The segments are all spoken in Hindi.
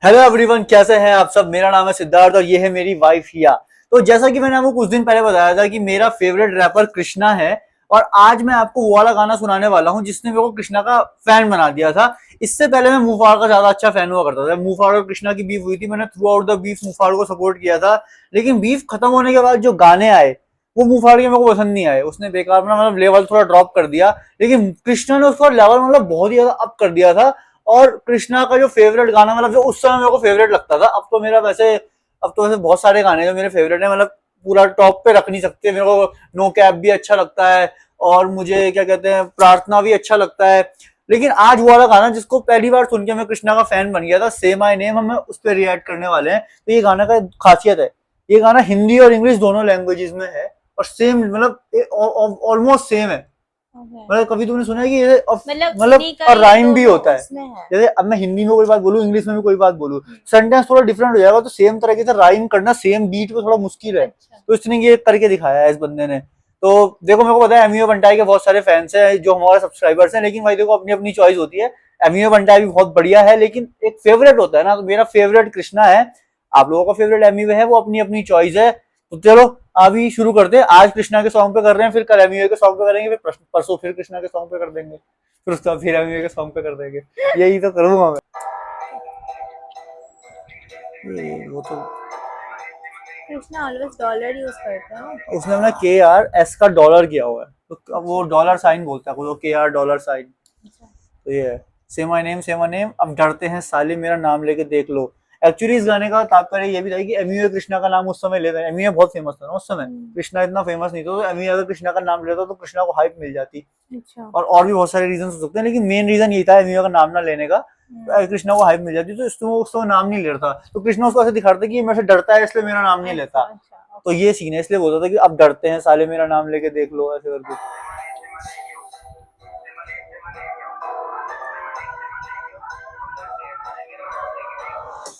हेलो एवरीवन, कैसे हैं आप सब। मेरा नाम है सिद्धार्थ और ये है मेरी वाइफ हिया। तो जैसा कि मैंने आपको कुछ दिन पहले बताया था कि मेरा फेवरेट रैपर कृष्णा है और आज मैं आपको वो वाला गाना सुनाने वाला हूँ जिसने मेरे को कृष्णा का फैन बना दिया था। इससे पहले मैं मुफाड़ का ज्यादा अच्छा फैन हुआ करता था। मुफाड़ और कृष्णा की बीफ हुई थी, मैंने through out the beef Muhfaad को सपोर्ट किया था, लेकिन बीफ खत्म होने के बाद जो गाने आए वो मुफाड़ के मेरे को पसंद नहीं आए। उसने बेकार अपना मतलब लेवल थोड़ा ड्रॉप कर दिया, लेकिन कृष्णा ने उसका लेवल मतलब बहुत ही ज्यादा अप कर दिया था। और कृष्णा का जो फेवरेट गाना मतलब जो उस समय मेरे को फेवरेट लगता था, अब तो मेरा वैसे अब तो वैसे बहुत सारे गाने जो मेरे फेवरेट है, मतलब पूरा टॉप पे रख नहीं सकते। मेरे को नो कैप भी अच्छा लगता है और मुझे क्या कहते हैं प्रार्थना भी अच्छा लगता है। लेकिन आज वो वाला गाना जिसको पहली बार सुन के मैं कृष्णा का फैन बन गया था, से माय नेम, हमें उस पर रिएक्ट करने वाले हैं। तो ये गाना का खासियत है, ये गाना हिंदी और इंग्लिश दोनों लैंग्वेजेस में है और सेम मतलब ऑलमोस्ट सेम है। मतलब कभी तुमने सुना है कि ये मतलब और राइम भी होता है। जैसे अब मैं हिंदी में कोई बात बोलूं, इंग्लिश में भी कोई बात बोलूं, सेंटेंस थोड़ा डिफरेंट हो जाएगा, तो सेम तरीके से राइम करना सेम बीट पे थोड़ा मुश्किल है। तो इसने ये करके दिखाया है इस बंदे ने। तो देखो, मेरे को पता है एमियो बंटाई के बहुत सारे फैंस हैं जो हमारे सब्सक्राइबर्स हैं, लेकिन भाई देखो अपनी अपनी चॉइस होती है। एमियो बंटाई भी बहुत बढ़िया है, लेकिन एक फेवरेट होता है ना, तो मेरा फेवरेट कृष्णा है, आप लोगों का फेवरेट एमियो है, वो अपनी अपनी चॉइस है। तो चलो अभी शुरू करते हैं। आज कृष्णा के सॉन्ग पे कर रहे हैं, फिर कल एमियो के सॉन्ग पे करेंगे, फिर परसों फिर कृष्णा के सॉन्ग पे कर देंगे, फिर उसका फिर एमियो के सॉन्ग पे कर देंगे। यही तो करूंगा मैं। वो तो कृष्णा ऑलवेज डॉलर यूज करता है। उसने अपना KRS का डॉलर किया हुआ है, तो अब वो डॉलर साइन बोलता है, वो KR डॉलर साइन। तो ये है से माय नेम, अब डरते हैं साले मेरा नाम लेके देख लो। एक्चुअली इस गाने का तात्पर्य ये भी था कि एमियो कृष्णा का नाम उस समय लेता है। एमियो बहुत फेमस था ना उस समय, कृष्णा इतना फेमस नहीं था, तो एमियो अगर कृष्णा का नाम लेता तो कृष्णा को हाइप मिल जाती। और भी बहुत सारे रीजन हो सकते हैं, लेकिन मेन रीजन यही था एमियो का नाम ना लेने का। तो कृष्णा को हाइप मिल जाती, तो इसमें उस समय नाम नहीं लेता, तो कृष्णा उसको ऐसे दिखाता कि ये मेरे से डरता है इसलिए मेरा नाम नहीं लेता। तो ये सीन है, इसलिए बोलता था कि अब डरते हैं साले मेरा नाम लेके देख लो, ऐसे करके।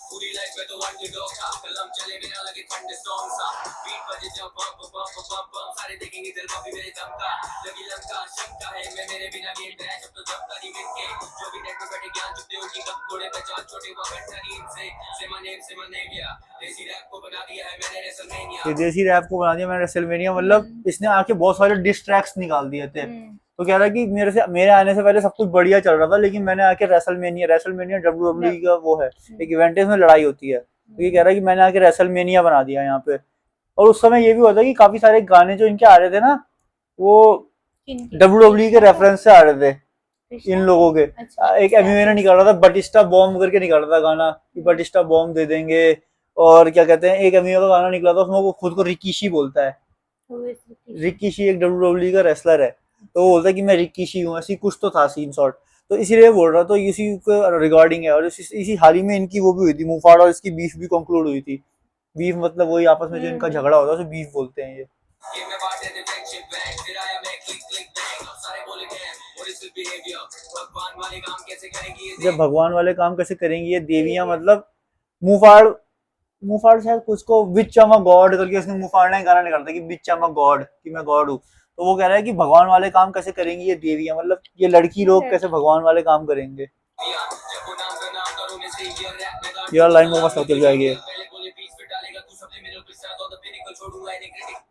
पूरी लाइफ में तो अंडरडॉग था, कलम चले मेरा लगे थंडरस्टॉर्म सा, बीट बजे जब बम बम बम बम बम, सारे देखेंगे दिल में मेरे दम का, लगी लंका शंका है मैं मेरे बिना गेम क्रैश, अब तो जब तक मिल के जो भी नेट पे बैठे ज्ञान चुपते हो कि कब थोड़े पहचान छोटे हुआ बैठा नींद से मने गया देसी रैप को बना दिया है मैंने रेसलमेनिया। ये देसी रैप को बना दिया मैंने रेसलमेनिया, मतलब इसने आके बहुत सारे डिस ट्रैक्स निकाल दिए थे। तो कह रहा है कि मेरे आने से पहले सब कुछ बढ़िया चल रहा था, लेकिन मैंने आके रेसलमेनिया WWE का वो है एक इवेंट है, इसमें लड़ाई होती है। तो ये कह रहा है कि मैंने आके रेसलमेनिया बना दिया यहाँ पे। और उस समय ये भी होता है कि काफी सारे गाने जो इनके आ रहे थे ना, वो WWE के रेफरेंस से आ रहे थे इन लोगों के। एक एमियो ने निकाला था बटिस्टा बॉम्ब करके निकाला था गाना, कि बटिस्टा बॉम्ब दे देंगे। और क्या कहते हैं, एक एमियो का गाना निकला था, उसमें वो खुद को रिकीशी बोलता है। रिकीशी एक WWE का रेसलर है, तो वो बोलता है कि मैं रिकीशी हूँ, ऐसी कुछ तो था सीन शॉर्ट। तो इसीलिए बोल रहा, तो इसी के रिगार्डिंग है। और इसी हाल ही में इनकी वो भी हुई थी, मुफाड़ और इसकी बीफ भी कंक्लूड हुई थी। बीफ मतलब वही आपस में जो इनका झगड़ा होता है, उसे बीफ बोलते हैं ये। जब भगवान वाले काम कैसे करेंगी ये देवियां, मतलब मुफाड़ मुफाड़ शायद कुछ को विच अम गॉड करके उसने मुफाड़ ने गाना निकाला था कि विच अम गॉड, कि मैं गॉड हूँ। तो वो कह रहा है कि भगवान वाले काम कैसे करेंगी ये देवियां, मतलब ये लड़की लोग कैसे भगवान वाले काम करेंगे। यार लाइन में मस्त चल जाएगी।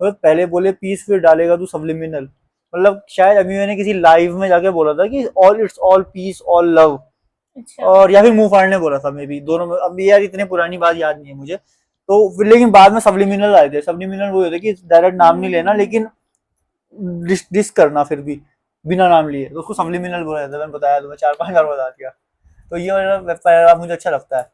पहले बोले पीस फिर डालेगा तू सब्लिमिनल, मतलब शायद अभी ने किसी लाइव में जाके बोला था कि all it's all peace all love. और या फिर मुंह फाड़ने बोला था, मे बी दोनों में। अब यार इतनी पुरानी बात याद नहीं है मुझे। तो लेकिन बाद में सब्लिमिनल आए थे। सब्लिमिनल वो होता है कि डायरेक्ट नाम नहीं लेना, लेकिन डिस करना फिर भी बिना नाम लिए, तो उसको सब्लिमिनल बोला जाता है। मैंने बताया तुम्हें 4-5 बार बता दिया। तो ये वाला पैराग्राफ मुझे अच्छा लगता है।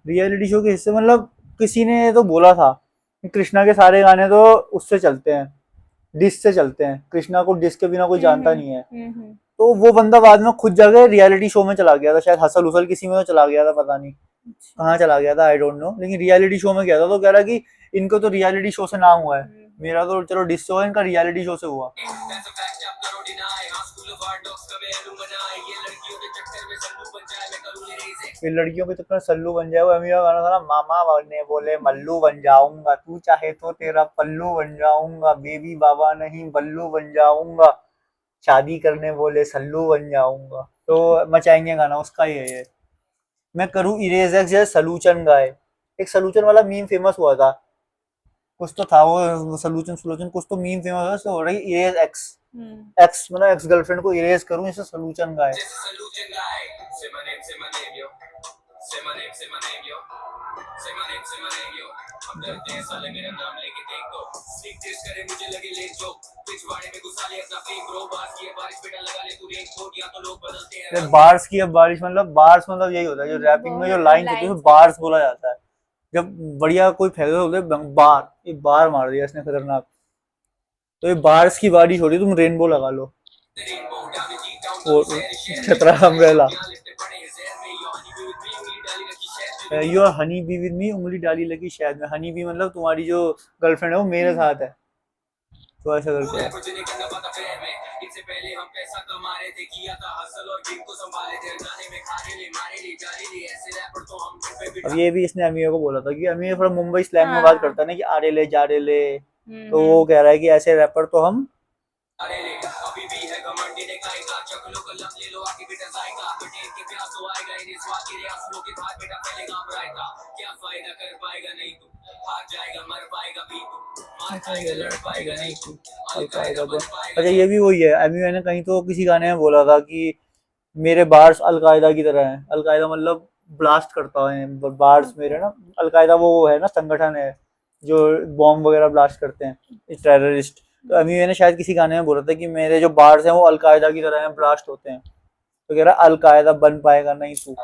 रियलिटी शो के हिस्से मतलब किसी ने तो बोला था कि कृष्णा के सारे गाने तो उससे चलते हैं, डिस से चलते हैं। कृष्णा को डिस के बिना कोई जानता नहीं है। तो वो बंदा बाद में खुद जाके रियलिटी शो में चला गया था, शायद हसल उसल किसी में तो चला गया था, पता नहीं कहाँ चला गया था, आई डोंट नो, लेकिन रियलिटी शो में गया था। तो कह रहा कि इनको तो रियलिटी शो से नाम हुआ है, मेरा तो चलो डिस से हुआ, इनका रियलिटी शो से हुआ। ये लड़कियों के चक्कर में सल्लू बन जाए। वो अमीर का गाना था ना, मामा बनने बोले मल्लू बन जाऊंगा, तू चाहे तो तेरा पल्लू बन जाऊंगा, बेबी बाबा नहीं बल्लू बन जाऊंगा, शादी करने बोले सल्लू बन जाऊंगा। तो मचाएंगे गाना उसका ही है ये। मैं करूँ इरेज एक्स या सलूचन गाए। एक सलूचन वाला मीम फेमस हुआ था, कुछ तो था वो सलूचन सलूचन कुछ तो मीम फेमस हुआ, तो हो रहा है इरेज एक्स। एक्स मतलब एक्स गर्लफ्रेंड को इरेज करूं, इसे सलूचन गाए। बार्स की अब बार्स मतलब यही होता है जो रैपिंग में जो लाइन होती है उसको बार्स बोला जाता है। जब बढ़िया कोई फेंक होते बार, एक बार मार दिया इसने खतरनाक। तो ये बार्स की बारिश हो रही, तुम रेनबो लगा लो। और छतरा umbrella. Your honey bee with me, उंगली डाली लगी शायद में। हनी बी मतलब तुम्हारी जो गर्लफ्रेंड है वो मेरे साथ है, तो ऐसा करके। अब ये भी इसने अमीर को बोला था कि अमीर थोड़ा मुंबई स्लैंग में बात करता है ना कि आरे ले जा रे ले, तो वो कह रहा है कि ऐसे रैपर तो हम अच्छा ये भी वही है। एमी ने कहीं तो किसी गाने में बोला था कि मेरे बार्स अलकायदा की तरह हैं। अलकायदा मतलब ब्लास्ट करता है बार्स मेरे ना। अलकायदा वो है ना संगठन है जो बॉम्ब वगैरह ब्लास्ट करते हैं, टेररिस्ट। तो अमी ने शायद किसी गाने में बोला था कि मेरे जो बार्स हैं वो अलकायदा की तरह हैं, ब्लास्ट होते हैं। तो कह रहा अलकायदा बन पाएगा नहीं तू।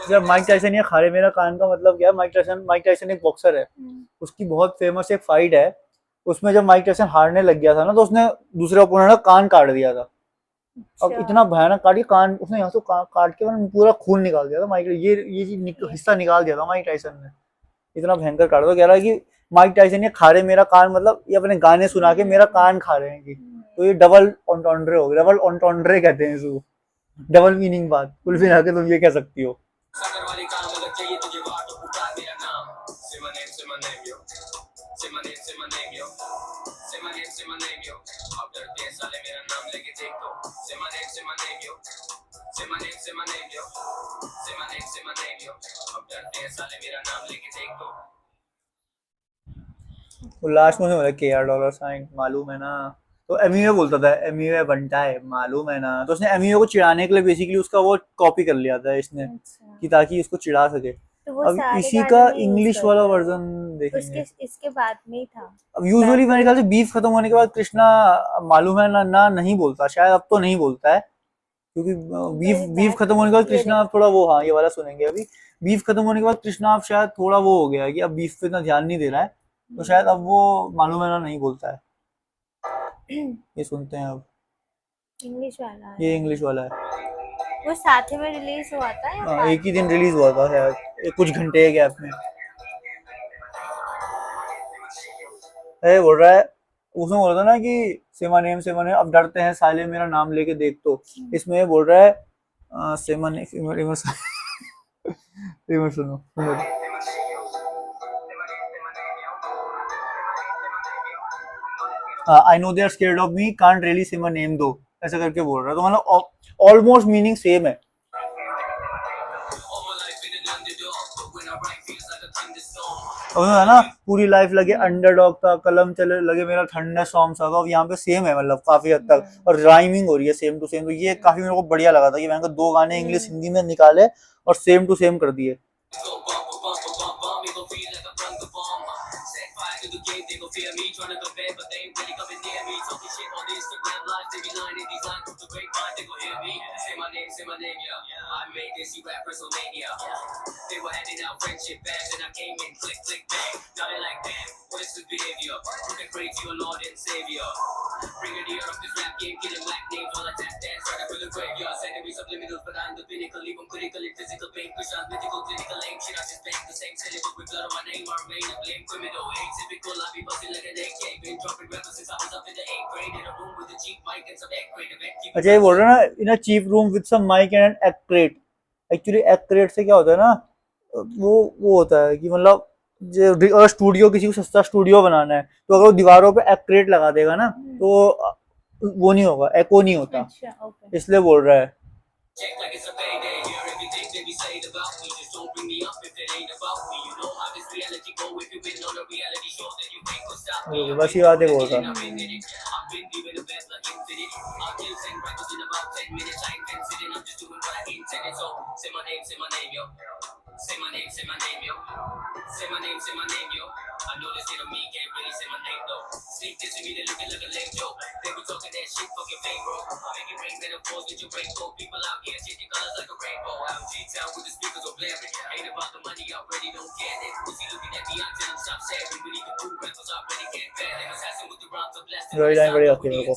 जब माइक टाइसन ये खारे मेरा कान का मतलब क्या है? माइक टाइसन एक बॉक्सर है, उसकी बहुत फेमस एक फाइट है। उसमें जब माइक टाइसन हारने लग गया था ना, तो उसने दूसरे ओपोनेंट का कान काट दिया था। अब इतना भयानक काटी कान उसने, यहाँ से काट के पूरा खून निकाल दिया था माइक। ये हिस्सा निकाल दिया था माइक टाइसन ने, इतना भयंकर काटा। तो कह रहा है कि माइक टाइसन ये खा रहे मेरा कान, मतलब ये अपने गाने सुना के मेरा कान खा रहे हैं कि। तो ये डबल ऑन्टॉन्ड्रे हो गया, डबल ऑन्टॉन्ड्रे कहते हैं इसको, डबल मीनिंग बात कुल भी आके तुम ये कह सकती हो। तो लास्ट में बोला $KR मालूम है ना। तो एमियो बोलता था, एमियो बनता है मालूम है ना। तो उसने एमियो को चिढ़ाने के लिए बेसिकली उसका वो कॉपी कर लिया था इसने, कि ताकि इसको चिढ़ा सके। तो वो अब इसी का इंग्लिश वाला वर्जन देखेंगे। इसके बाद में ही था। अब यूजुअली मेरे ख्याल से बीफ खत्म होने के बाद कृष्णा मालूम है ना नहीं बोलता शायद, अब तो नहीं बोलता है क्योंकि बीफ खत्म होने के बाद कृष्णा अब थोड़ा वो, हाँ ये वाला सुनेंगे अभी। बीफ खत्म होने के बाद कृष्णा अब शायद थोड़ा वो हो गया है कि अब बीफ पे इतना ध्यान नहीं दे रहा है, तो शायद अब वो मालूम है ना नहीं बोलता है। ये सुनते हैं अब। इंग्लिश वाला है, ये इंग्लिश वाला है। वो साथ में रिलीज हुआ था या एक ही दिन रिलीज हुआ था शायद, कुछ घंटे के गैप में। बोल रहा है, उसने बोला था ना कि सेमा नेम अब डरते हैं साले मेरा नाम लेके देख। तो इसमें बोल रहा है सेमा नेम सुनो। I know they are scared of me, can't really say my name though, ऐसा करके बोल रहा है। तो मतलब ऑलमोस्ट मीनिंग सेम है। है ना, पूरी लाइफ लगे अंडरडॉग था, कलम चले लगे मेरा ठंडा सॉन्ग था। अब यहाँ पे सेम है मतलब काफी हद तक, और राइमिंग हो रही है सेम टू सेम। तो ये काफी मेरे को बढ़िया लगा था कि मैंने दो गाने इंग्लिश हिंदी में निकाले और सेम टू सेम कर दिए। अच्छा ये बोल रहे हैं ना, in a cheap room with some mic and egg crate. Actually egg crate से क्या होता है ना, वो होता है कि मतलब अगर स्टूडियो, किसी को सस्ता स्टूडियो बनाना है तो अगर वो दीवारों पे एक्ट क्रेट लगा देगा ना तो वो नहीं होगा, एको नहीं होता, अच्छा ओके। इसलिए बोल रहा है। बस ये बातें बोल रहा। रोहित रानी बड़ी लगती है मेरे को।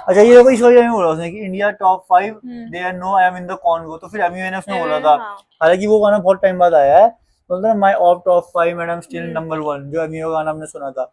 अच्छा ये देखो, इस वजह में बोला उसने कि India top 5 they are no I am in the Congo, तो फिर एमी ने उसने बोला था, हालांकि वो गाना बहुत टाइम बाद आया है, बोलता है my of top 5 and I am still number 1, जो एमी का गाना हमने सुना था।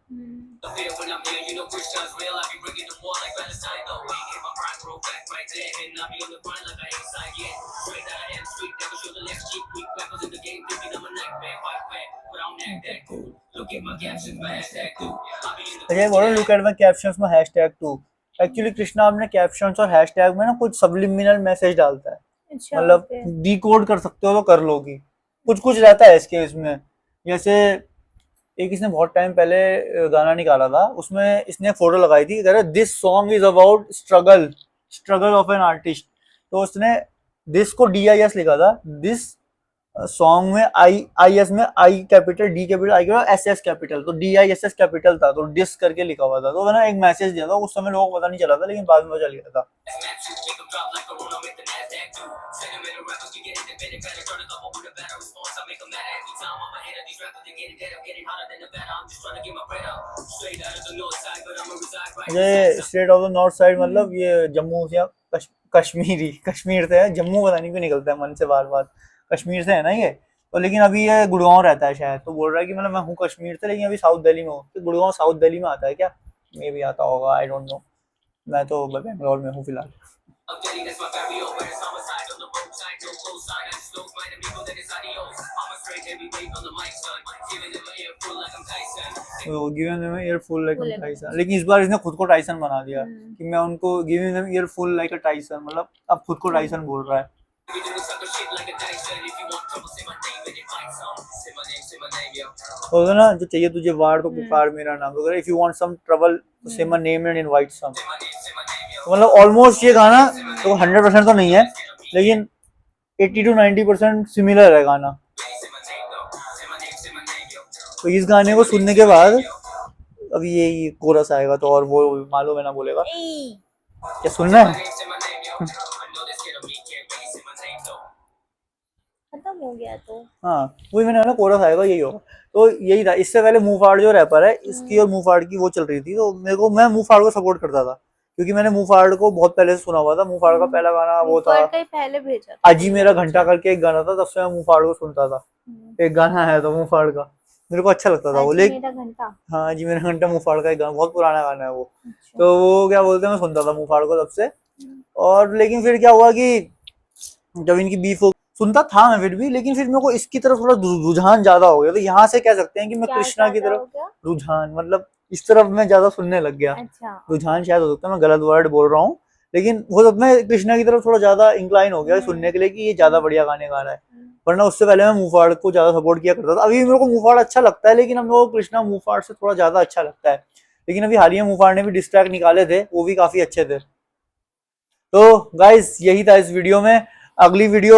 अच्छा बोलो लुक एट माय कैप्शंस में हैशटैग टू। एक्चुअली कृष्णा अपने कैप्शंस और हैशटैग में ना कुछ सबलिमिनल मैसेज डालता है, मतलब डिकोड कर सकते हो तो कर लोगी, कुछ कुछ रहता है इसके इसमें। जैसे एक इसने बहुत टाइम पहले गाना निकाला था, उसमें इसने एक फोटो लगाई थी, this song is about struggle of an artist, तो उसने दिस को DIS लिखा था, दिस सॉन्ग में IS में I capital, D capital, I capital, SS capital, तो DISS कैपिटल था, तो डिस करके लिखा हुआ था, तो मैंने एक मैसेज दिया था, उस समय लोगों को पता नहीं चला था, लेकिन बाद में पता चल गया था। ये state of the north side मतलब ये जम्मू से कश्मीर से है, जम्मू पता नहीं क्यों निकलता है मन से बार बार, कश्मीर से है ना ये तो, लेकिन अभी ये गुड़गांव रहता है शायद, तो बोल रहा है कि मतलब मैं हूँ कश्मीर से लेकिन अभी साउथ दिल्ली में हूँ, तो गुड़गांव साउथ दिल्ली में आता है क्या, मे भी आता होगा, आई डोंट नो, मैं तो बेंगलोर में हूँ फिलहाल। Given them year full like अ टाइसन, लेकिन इस बार इसने खुद को टाइसन बना दिया कि मैं उनको given them year full like अ टाइसन, मतलब अब खुद को टाइसन बोल रहा है। बोलते ना जो चाहिए तुझे वार तो पुकार मेरा नाम, अगर if you want some trouble तो say my name and invite some, मतलब ऑलमोस्ट ये गाना तो 100% तो नहीं है, लेकिन 80 to 90% सिमिलर है गाना। तो इस गाने को सुनने के बाद अभी ये कोरस आएगा तो, और वो मालूम है ना बोलेगा क्या सुनना है। खत्म हो गया तो हाँ वही मैंने ना, कोरस आएगा यही होगा, तो यही था। इससे पहले मुंहफाड़ जो रैपर है, इसकी और मुंहफाड़ की वो चल रही थी, तो मेरे को, मैं मुंहफाड़ को सपोर्ट करता था क्योंकि मैंने मुंहफाड़ को बहुत पहले से सुना हुआ था। मुंहफाड़ का पहला गाना वो था, पहले भेजा अजी मेरा घंटा करके एक गाना था, तब से मैं मुंहफाड़ को सुनता था। एक गाना है तो मुंहफाड़ का, मेरे को अच्छा लगता था वो, लेकिन हाँ जी मेरा घंटा मुंहफाड़ का एक गाना, बहुत पुराना गाना है वो। तो वो क्या बोलते हैं, मैं सुनता था मुंहफाड़ को तब से, और लेकिन फिर क्या हुआ कि जब इनकी बीफ हो, सुनता था मैं फिर भी, लेकिन फिर मेरे को इसकी तरफ थोड़ा रुझान ज्यादा हो गया, तो यहाँ से कह सकते हैं कि मैं कृष्णा की तरफ रुझान, मतलब इस तरफ मैं ज्यादा सुनने लग गया। रुझान शायद हो सकता है, मैं गलत वर्ड बोल रहा हूँ, लेकिन हो सकता है कृष्णा की तरफ थोड़ा ज्यादा इंक्लाइन हो गया सुनने के लिए कि ये ज्यादा बढ़िया गाने गा रहा है, वरना उससे पहले मैं मुंहफाड़ को ज्यादा सपोर्ट किया करता था। अभी मेरे को मुंहफाड़ अच्छा लगता है, लेकिन हम लोगों को कृष्णा मुंहफाड़ से थोड़ा ज्यादा अच्छा लगता है, लेकिन अभी हाल ही में मुंहफाड़ ने भी डिस्ट्रैक्ट निकाले थे, वो भी काफी अच्छे थे। तो गाइस यही था इस वीडियो में। अगली वीडियो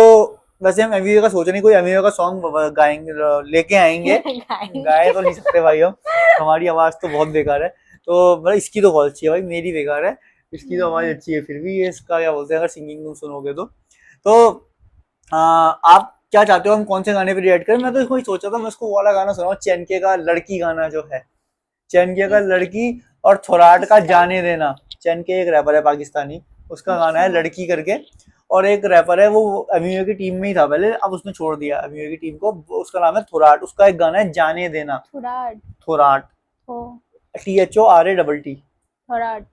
वैसे हम एमवीए का सोच नहीं, कोई एमवीए का सॉन्ग गाएंगे, लेके आएंगे, गाए तो नहीं सकते भाई हम, हमारी आवाज तो बहुत बेकार है, तो मतलब इसकी तो बहुत अच्छी है भाई, मेरी बेकार है, इसकी तो आवाज अच्छी है, फिर भी ये इसका क्या बोलते हैं, अगर सिंगिंग तुम सुनोगे तो आप क्या चाहते हो हम कौन से गाने पे रिएक्ट करें? मैं तो इसको ही सोचा था, मैं इसको वो वाला गाना सुनाऊं, चेनके का लड़की गाना जो है, चेनके का लड़की, और थोराट का जाने देना। चेनके एक रैपर है पाकिस्तानी, उसका गाना है अच्छा। लड़की करके। और एक रैपर है वो एमियो की टीम में ही था पहले, अब उसने छोड़ दिया एमियो की टीम को, उसका नाम है थोराट, उसका एक गाना है जाने देना। थोराट। थोराट, ओ। THORATT। थोराट।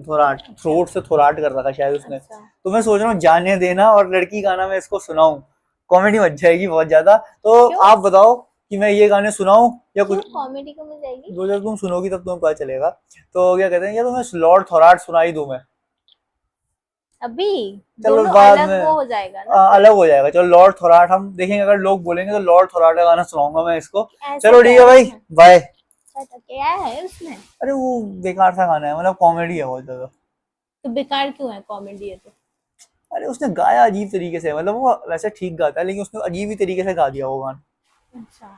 थोराट, थ्रोट से थोराट कर रखा शायद उसने। अच्छा। तो मैं सोच रहा हूँ जाने देना और लड़की गाना मैं इसको सुनाऊं, कॉमेडी बच जाएगी बहुत ज्यादा। तो क्यों? आप बताओ कि मैं ये गाने सुनाऊं या क्यों कुछ, कॉमेडी को मिल जाएगी? दो जब तुम सुनोगी तब तुम्हें पता चलेगा। तो क्या कहते हैं, या तो मैं लॉर्ड थोराट सुनाई दूं मैं? अभी चलो दोनों बाद अलग में वो हो जाएगा ना फिर। अलग हो जाएगा। चलो लॉर्ड थोराट हम देखेंगे, अगर लोग बोलेंगे तो लॉर्ड थोराट का गाना सुनाऊंगा मैं इसको। ऐसा चलो क्या ठीक है है भाई, उसमें? बाय। अच्छा क्या है उसमें? अरे वो बेकार सा गाना है, मतलब कॉमेडी है बहुत ज्यादा। तो बेकार क्यों है, कॉमेडी है तो? अरे उसने गाया अजीब तरीके से, मतलब वो वैसे ठीक गाता है लेकिन उसने अजीब ही तरीके से गा दिया वो गाना। अच्छा।